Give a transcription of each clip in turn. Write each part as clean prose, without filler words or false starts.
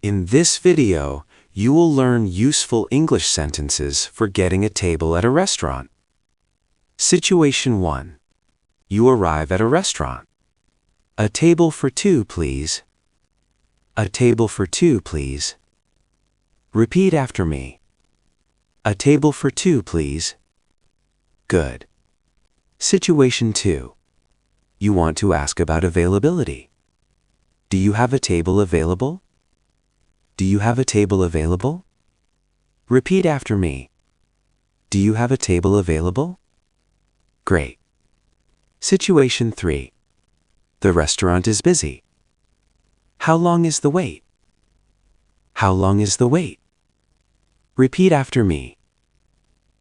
In this video, you will learn useful English sentences for getting a table at a restaurant. Situation 1. You arrive at a restaurant. A table for two, please. A table for two, please. Repeat after me. A table for two, please. Good. Situation 2. You want to ask about availability. Do you have a table available? Do you have a table available? Repeat after me. Do you have a table available? Great. Situation 3. The restaurant is busy. How long is the wait? How long is the wait? Repeat after me.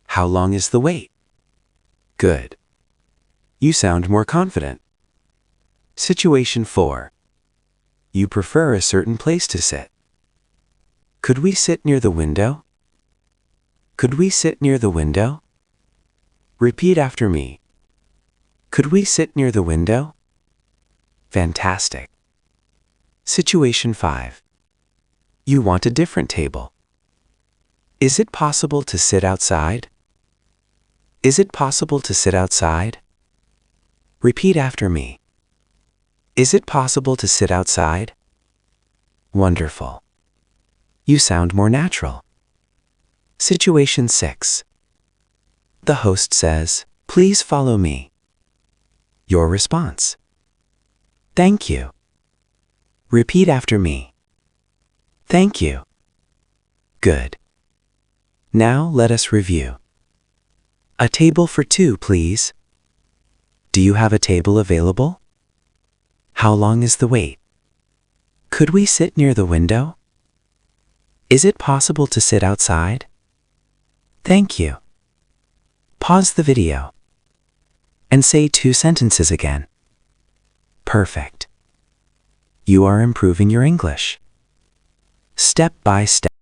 How long is the wait? Good. You sound more confident. Situation 4. You prefer a certain place to sit. Could we sit near the window? Could we sit near the window? Repeat after me. Could we sit near the window? Fantastic. Situation 5. You want a different table. Is it possible to sit outside? Is it possible to sit outside? Repeat after me. Is it possible to sit outside? Wonderful. You sound more natural. Situation 6. The host says, "Please follow me." Your response. Thank you. Repeat after me. Thank you. Good. Now let us review. A table for two, please. Do you have a table available? How long is the wait? Could we sit near the window? Is it possible to sit outside? Thank you. Pause the video and say 2 sentences again. Perfect. You are improving your English. Step by step.